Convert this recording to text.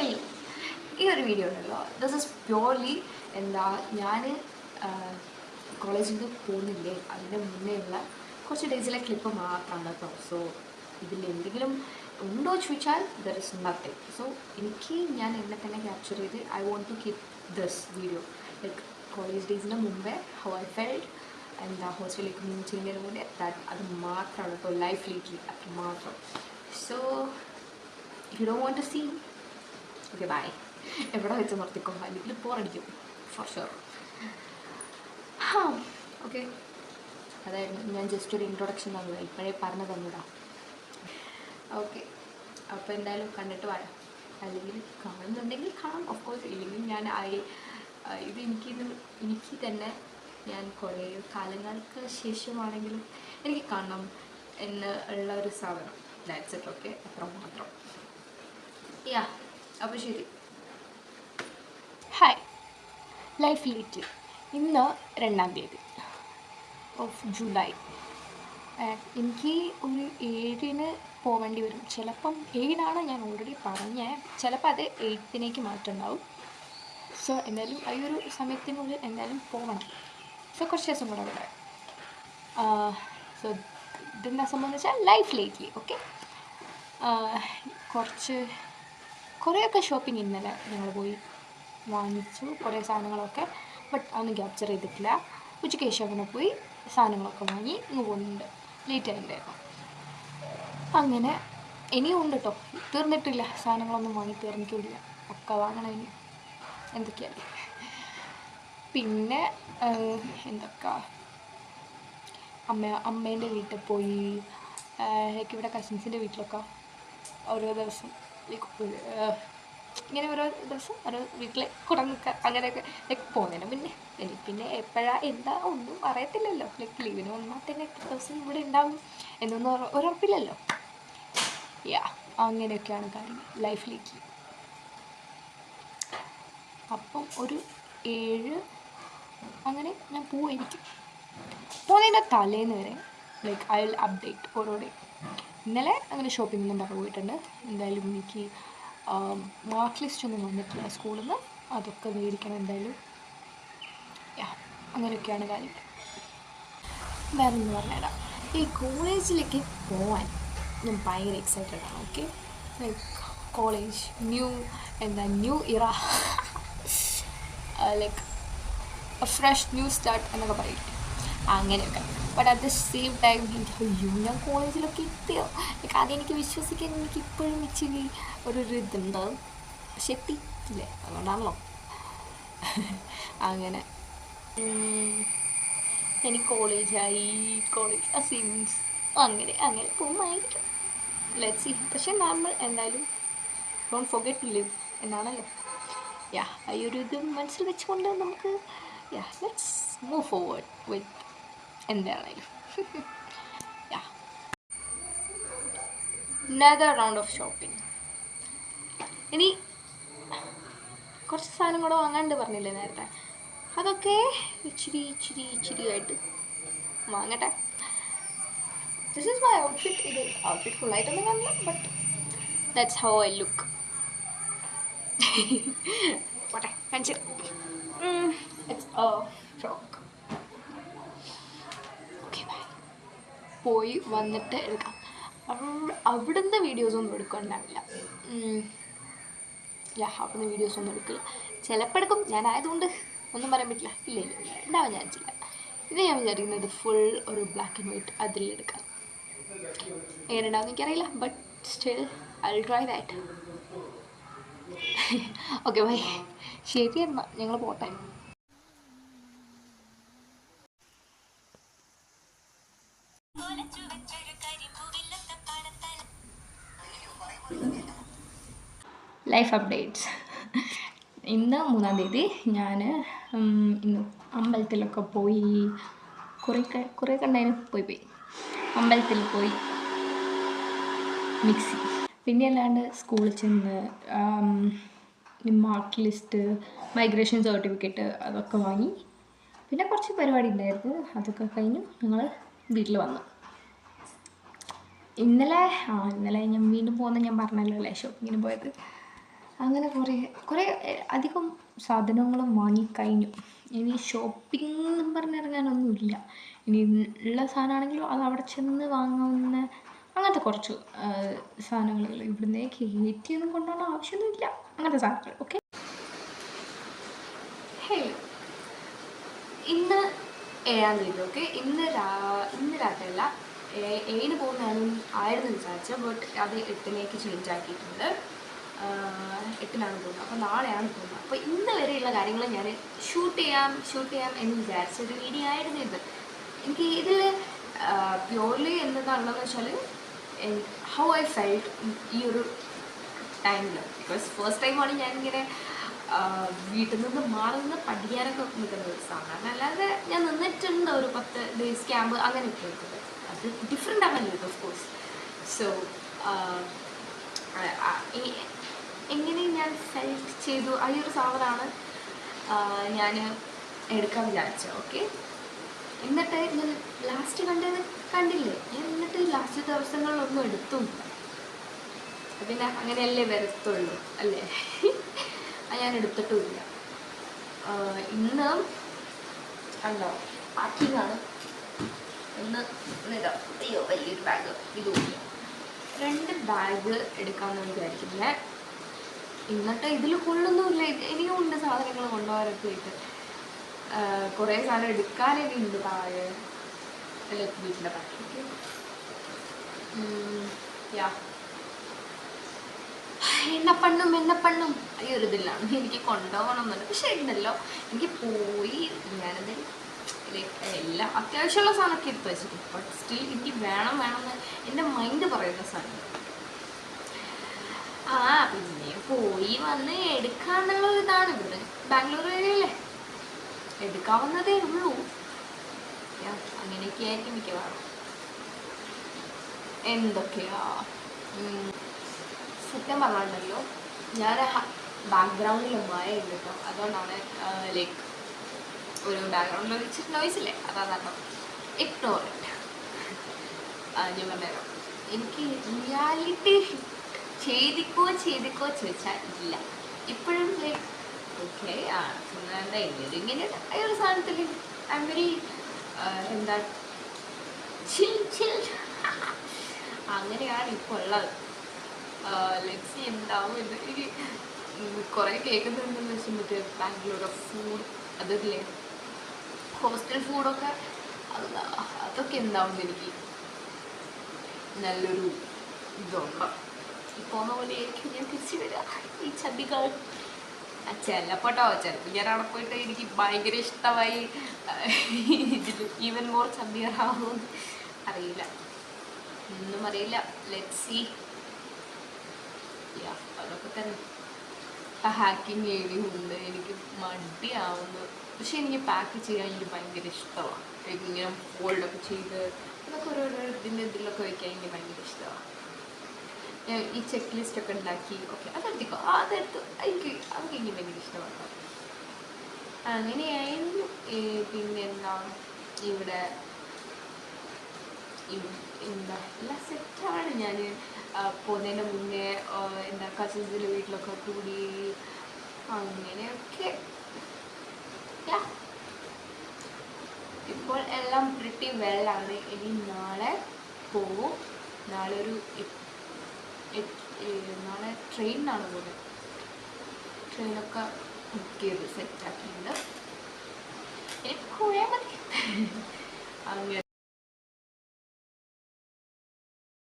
Still ഈ ഒരു video ഉണ്ടല്ലോ, ദിസ് ഇസ് പ്യുവർലി എന്താ ഞാൻ കോളേജിൽ പോകുന്നില്ലേ അതിൻ്റെ മുന്നേ ഉള്ള കുറച്ച് ഡേയ്സിലെ ക്ലിപ്പ് മാത്രമാണ് കേട്ടോ. സോ ഇതിൽ എന്തെങ്കിലും ഉണ്ടോ ചോദിച്ചാൽ ദർ ഇസ് നത്തിങ്. സോ എനിക്ക് ഞാൻ എന്നെ തന്നെ ക്യാപ്ചർ ചെയ്ത് I want to keep this video like college ഡേയ്സിന് മുമ്പേ ഹൗ ഐ ഫെൽഡ് എന്താ ഹോസ്റ്റലിലേക്ക് മൂവ് ചെയ്യുന്നതിന് മുന്നേ അത് മാത്രമാണ് കേട്ടോ ലൈഫിലേക്ക് അത് മാത്രം. So you don't want to see, okay bye. എവിടെ വെച്ച് നിർത്തിക്കോ, അല്ലെങ്കിൽ ബോറടിക്കും ഫോർ ഷുവർ. ഓക്കെ, അതായിരുന്നു ഞാൻ ജസ്റ്റ് ഒരു ഇൻട്രൊഡക്ഷൻ തന്നതാ, ഇപ്പോഴേ പറഞ്ഞു തന്നതാ. ഓക്കെ, അപ്പോൾ എന്തായാലും കണ്ടിട്ട് വരാം. അല്ലെങ്കിൽ കാണുന്നുണ്ടെങ്കിൽ കാണാം, ഓഫ് കോഴ്സ്. ഇല്ലെങ്കിൽ ഞാൻ ഇത് എനിക്ക് തന്നെ ഞാൻ കുറേ കാലങ്ങൾക്ക് ശേഷമാണെങ്കിലും എനിക്ക് കാണണം എന്ന് ഉള്ള ഒരു സാധനം. That's it. ഓക്കെ, അത്ര മാത്രം. യാ, അപ്പോൾ ശരി. Hi, life little. ഇന്ന് 2-ാം തീയതി ഓഫ് ജൂലൈ. എനിക്ക് ഒരു 7-ന് പോവേണ്ടി വരും. ചിലപ്പം 7-നാണ് ഞാൻ ഓൾറെഡി പറഞ്ഞത്, ചിലപ്പോൾ അത് 8-ലേക്ക് മാറ്റുണ്ടാവും. സോ എന്തായാലും ഈ ഒരു സമയത്തിനുള്ളിൽ എന്തായാലും പോകണം. സോ കുറച്ച് ദിവസം കൂടെ ഇവിടെ. സോ ഇതെന്താ സംഭവം വെച്ചാൽ ലൈഫ് ലേറ്റ്ലി. ഓക്കെ, കുറേയൊക്കെ ഷോപ്പിംഗ് ഇന്നലെ ഞങ്ങൾ പോയി വാങ്ങിച്ചു, കുറേ സാധനങ്ങളൊക്കെ. ബട്ട് അതൊന്നും ക്യാപ്ചർ ചെയ്തിട്ടില്ല. ഉച്ചയ്ക്ക് ശേഷം അങ്ങനെ പോയി സാധനങ്ങളൊക്കെ വാങ്ങി ഇങ്ങ് പോകുന്നുണ്ട്. ലേറ്റ് ആയിട്ടുണ്ടായിരുന്നു. അങ്ങനെ ഇനിയും ഉണ്ട് കേട്ടോ, തീർന്നിട്ടില്ല. സാധനങ്ങളൊന്നും വാങ്ങി തീർന്നിട്ടില്ല, ഒക്കെ വാങ്ങണം ഇനി. എന്തൊക്കെയല്ലേ. പിന്നെ എന്തൊക്കെ, അമ്മേൻ്റെ വീട്ടിൽ പോയി. ലൈക്ക് ഇവിടെ കസിൻസിൻ്റെ വീട്ടിലൊക്കെ ഓരോ ദിവസം ഇങ്ങനെ ഓരോ ദിവസം ഓരോ വീട്ടിൽ കൂടെ നിൽക്കുക, അങ്ങനെയൊക്കെ ലൈക്ക് പോകുന്നതിന് പിന്നെ എപ്പോഴാണ് എന്താ ഒന്നും അറിയത്തില്ലല്ലോ. ലൈക്ക് ലീവിന് വന്നാൽ തന്നെ എത്ര ദിവസം ഇവിടെ ഉണ്ടാവും എന്നൊന്നും ഉറപ്പില്ലല്ലോ. യാ, അങ്ങനെയൊക്കെയാണ് കാര്യങ്ങൾ ലൈഫിലേക്ക്. അപ്പം ഒരു 7 അങ്ങനെ ഞാൻ പോയിരിക്കും. പോകുന്നതിൻ്റെ തലേന്ന് വരെ ലൈക്ക് ഐ വിൽ അപ്ഡേറ്റ് ഓരോ ഡേ. ഇന്നലെ അങ്ങനെ ഷോപ്പിങ്ങിനും പറഞ്ഞ് പോയിട്ടുണ്ട്. എന്തായാലും എനിക്ക് മാർക്ക് ലിസ്റ്റ് ഒന്നും വന്നിട്ടില്ല സ്കൂളിൽ നിന്ന്, അതൊക്കെ മേടിക്കണം എന്തായാലും. യാ, അങ്ങനെയൊക്കെയാണ് കാര്യങ്ങൾ. വേറെ എന്ന് പറഞ്ഞുതരാം, ഈ കോളേജിലേക്ക് പോകാൻ ഞാൻ ഭയങ്കര എക്സൈറ്റഡ് ആണ്. ഓക്കെ, ലൈക്ക് കോളേജ് ന്യൂ ഇറ, ലൈക്ക് ഫ്രഷ് ന്യൂ സ്റ്റാർട്ട് എന്നൊക്കെ പറയില്ലേ, അങ്ങനെയൊക്കെ. But at the same time ഞാൻ കോളേജിലൊക്കെ എത്തിയോ, ലൈക്ക് അതെനിക്ക് വിശ്വസിക്കാൻ എനിക്ക് ഇപ്പോഴും ഇച്ചിരി ഒരു ഇതുണ്ട്. പക്ഷെ എത്തിയില്ലേ, അതുകൊണ്ടാണല്ലോ. അങ്ങനെ എനിക്ക് കോളേജ് അസൈൻമെൻറ്റ്സ് അങ്ങനെ പോകുമായിരിക്കും. Let's see. പക്ഷെ നമ്മൾ എന്തായാലും ഡോണ്ട് ഫോർഗെറ്റ് ടു ലിവ് എന്നാണല്ലോ. യാ, ഈ ഒരു ഇത് മനസ്സിൽ വെച്ചുകൊണ്ട് നമുക്ക് ലെറ്റ്സ് മൂവ് ഫോർവേഡ് വിത്ത് എന്താണേലും. യാ, another round of shopping. ഇനി കുറച്ച് സാധനം കൂടെ വാങ്ങാണ്ട് പറഞ്ഞില്ലേ നേരത്തെ, അതൊക്കെ ഇച്ചിരി ആയിട്ട് വാങ്ങട്ടെ. This is my outfit. ഇത് ഔട്ട്ഫിറ്റ് ഫുള്ളായിട്ടൊന്നും കാണില്ല, but that's how I look. പോട്ടെ, കാണിച്ചു. It's a frock. Okay bye. പോയി വന്നിട്ട് എടുക്കാം. അവിടുന്ന് വീഡിയോസൊന്നും എടുക്കാനുണ്ടാവില്ല. അവിടുന്ന് വീഡിയോസൊന്നും എടുക്കില്ല. ചിലപ്പോൾ എടുക്കും, ഞാനായതുകൊണ്ട് ഒന്നും പറയാൻ പറ്റില്ല. ഇല്ല ഉണ്ടാവാൻ ചാൻസില്ല. ഇത് ഞാൻ വിചാരിക്കുന്നത് ഫുൾ ഒരു ബ്ലാക്ക് ആൻഡ് വൈറ്റ് അതിലെടുക്കാം. എങ്ങനെ ഉണ്ടാവും എനിക്കറിയില്ല, but still I will try that. Okay bye. ശരി എന്നാൽ ഞങ്ങൾ പോട്ടെ. Life updates. ഇന്ന് 3-ാം തീയതി. ഞാൻ ഇന്ന് അമ്പലത്തിലൊക്കെ പോയി, കുറേ കണ്ടായിരുന്നു. പോയി അമ്പലത്തിൽ പോയി മിക്സി. പിന്നെ അല്ലാണ്ട് സ്കൂളിൽ ചെന്ന് മാർക്ക് ലിസ്റ്റ്, മൈഗ്രേഷൻ സർട്ടിഫിക്കറ്റ് അതൊക്കെ വാങ്ങി. പിന്നെ കുറച്ച് പരിപാടി ഉണ്ടായിരുന്നു, അതൊക്കെ കഴിഞ്ഞു ഞങ്ങൾ വീട്ടിൽ വന്നു. ഇന്നലെ ഞാൻ വീണ്ടും പോകുന്നത് ഞാൻ പറഞ്ഞല്ലോ അല്ലേ, ഷോപ്പിങ്ങിന് പോയത്. അങ്ങനെ കുറേ കുറേ അധികം സാധനങ്ങളും വാങ്ങിക്കഴിഞ്ഞു. ഇനി ഷോപ്പിംഗ് എന്നും പറഞ്ഞിറങ്ങാനൊന്നുമില്ല. ഇനി ഉള്ള സാധനമാണെങ്കിലും അത് അവിടെ ചെന്ന് വാങ്ങാവുന്ന അങ്ങനത്തെ കുറച്ച് സാധനങ്ങൾ. ഇവിടുന്ന് കയറ്റിയൊന്നും കൊണ്ടുപോകേണ്ട ആവശ്യമൊന്നുമില്ല, അങ്ങനത്തെ സാധനങ്ങൾ. ഓക്കെ, ഹലോ, ഇന്ന് 7-ാം തീയതി. ഓക്കെ, ഇന്ന് രാത്രിയല്ല, 7-ന് പോകുന്നതായിരുന്നു വിചാരിച്ചത്. ബട്ട് അത് 8-ലേക്ക് ചേഞ്ച് ആക്കിയിട്ടുണ്ട്. 8-നാണ് പോകുന്നത്. അപ്പോൾ നാളെയാണ് പോകുന്നത്. അപ്പോൾ ഇന്ന് വരെയുള്ള കാര്യങ്ങൾ ഞാൻ ഷൂട്ട് ചെയ്യാം എന്ന് വിചാരിച്ചൊരു വീഡിയോ ആയിരുന്നു ഇത്. എനിക്ക് ഇതിൽ പ്യൂർലി എന്താണുള്ളതെന്ന് വെച്ചാൽ ഹൗ ഐ ഫെൽറ്റ് ഈ ഒരു ടൈമിൽ. ബിക്കോസ് ഫസ്റ്റ് ടൈമാണ് ഞാനിങ്ങനെ വീട്ടിൽ നിന്ന് മാറി നിന്ന് പഠിക്കാനൊക്കെ നിൽക്കുന്ന ഒരു സാധനമാണ്. അല്ലാതെ ഞാൻ നിന്നിട്ടുണ്ട് ഒരു 10 ഡേയ്സ് ക്യാമ്പ് അങ്ങനെയൊക്കെ എടുത്തത്. അത് ഡിഫറെൻ്റ് ആണല്ലോ ഇത്, ഓഫ് കോഴ്സ്. സോ എങ്ങനെ ഞാൻ ഫെൽറ്റ് ചെയ്തു, ആ ഒരു സാധനമാണ് ഞാൻ എടുക്കാൻ വിചാരിച്ചത്. ഓക്കെ, എന്നിട്ട് ഞാൻ ലാസ്റ്റ് കണ്ടില്ലേ, ഞാൻ എന്നിട്ട് ലാസ്റ്റ് ദിവസങ്ങളിലൊന്നും എടുത്തുമില്ല. പിന്നെ അങ്ങനെയല്ലേ വരത്തുള്ളൂ അല്ലേ? ഞാൻ എടുത്തിട്ടുമില്ല. ഇന്ന് കണ്ടോ പാക്കിങ്ങാണ്. ഇന്ന് ഇതാ, അയ്യോ വലിയൊരു ബാഗ്, ഇതുമില്ല. 2 ബാഗ് എടുക്കാമെന്ന് വിചാരിക്കുന്നത്. എന്നിട്ട് ഇതിൽ കൊള്ളൊന്നുമില്ല, ഇനിയും ഉണ്ട് സാധനങ്ങൾ കൊണ്ടുപോകാനൊക്കെ ആയിട്ട്. കുറേ സാധനം എടുക്കാനൊക്കെ ഉണ്ട് താഴെ വീട്ടിൻ്റെ ബാക്കിലേക്ക്. യാ, എന്നെ പണ്ണും ഈ ഒരു ഇതിലാണ് എനിക്ക് കൊണ്ടുപോകണം എന്നുണ്ട്. പക്ഷെ ഉണ്ടല്ലോ, എനിക്ക് പോയി ഞാനെന്തെങ്കിലും എല്ലാം അത്യാവശ്യമുള്ള സാധനമൊക്കെ എടുത്ത് വെച്ചിട്ടുണ്ട്. ബട്ട് സ്റ്റിൽ എനിക്ക് വേണമെന്ന് എൻ്റെ മൈൻഡ് പറയുന്ന സാധനം. പിന്നെ പോയി വന്ന് എടുക്കാന്നുള്ള ഇതാണ്. ഇവിടെ ബാംഗ്ലൂർ ഏരിയയിലെ എടുക്കാവുന്നതേ ഉള്ളൂ. അങ്ങനെയൊക്കെ ആയിരിക്കും മിക്കവാറും. എന്തൊക്കെയാ സത്യം പറഞ്ഞിട്ടുണ്ടല്ലോ, ഞാൻ ബാക്ക്ഗ്രൗണ്ടിൽ മഴയുണ്ട് കേട്ടോ. അതുകൊണ്ടാണ് ലൈക്ക് ഒരു ബാക്ക്ഗ്രൗണ്ടിൽ വെച്ചിട്ട് നോയിസില്ലേ, അതാണ് ഇഗ്നോർ ഇറ്റ്. ഞാൻ പറഞ്ഞുതരാം. എനിക്ക് റിയാലിറ്റി ചെയ്തിക്കോ ചോദിച്ചാൽ ഇല്ല. ഇപ്പോഴും ലൈക്ക് ഓക്കെ ഇങ്ങനെ ആ ഒരു സാധനത്തിൽ ഐ എം വെരി എന്താ ചിൽ അങ്ങനെയാണ് ഇപ്പോൾ ഉള്ളത്. ലെറ്റ്സ് സീ എന്താവും എന്ന്. എനിക്ക് കുറേ കേൾക്കുന്നുണ്ടെന്ന് വെച്ചാൽ മറ്റേ ബാംഗ്ലൂർ ഫുഡ് അതില്ലേ, ഹോസ്റ്റൽ ഫുഡൊക്കെ അതൊക്കെ എന്താവും എനിക്ക് നല്ലൊരു ഇതുണ്ട്. ഇപ്പോൾ പോലെയായിരിക്കും ഞാൻ തിരിച്ചു വരിക ഈ ചതികൾ. ചെല്ലപ്പോട്ടോ ചിലപ്പോൾ ഞാൻ അവിടെ പോയിട്ട് എനിക്ക് ഭയങ്കര ഇഷ്ടമായി ഇതിൽ ഈവൻ മോർ ചമ്പിയറാവുമെന്ന് അറിയില്ല, ഒന്നും അറിയില്ല. Let's see. അതൊക്കെ തന്നെ. ഹാക്കിങ് ഏരിയുണ്ട്, എനിക്ക് മടിയാവുന്നു. പക്ഷെ എനിക്ക് പാക്ക് ചെയ്യാൻ എനിക്ക് ഭയങ്കര ഇഷ്ടമാണ്. ഇങ്ങനെ ഫോൾഡൊക്കെ ചെയ്ത് അതൊക്കെ ഓരോരോ ഇതിലൊക്കെ വയ്ക്കാൻ എനിക്ക് ഭയങ്കര ഇഷ്ടമാണ്. ഈ ചെക്ക് ലിസ്റ്റൊക്കെ ഉണ്ടാക്കി ഓക്കെ അതെടുത്തിക്കോ, അതെടുത്ത് അതൊക്കെ എനിക്ക് ഭയങ്കര ഇഷ്ടമാണ്. അങ്ങനെയായിരുന്നു. പിന്നെന്താ ഇവിടെ എന്താ എല്ലാം സെറ്റാണ്. ഞാൻ പോകുന്നതിൻ്റെ മുന്നേ എന്താ കസിൻസിൻ്റെ വീട്ടിലൊക്കെ കൂടി അങ്ങനെയൊക്കെ. ഇപ്പോൾ എല്ലാം പ്രിറ്റി വെല്ലാണ്. ഇനി നാളെ പോവും. നാളെ ട്രെയിനിനാണ് പോകുന്നത്. ട്രെയിനൊക്കെ ബുക്ക് ചെയ്ത് സെറ്റാക്കിയിട്ടുണ്ട്. എനിക്ക് പോയാൽ മതി അങ്ങനെ.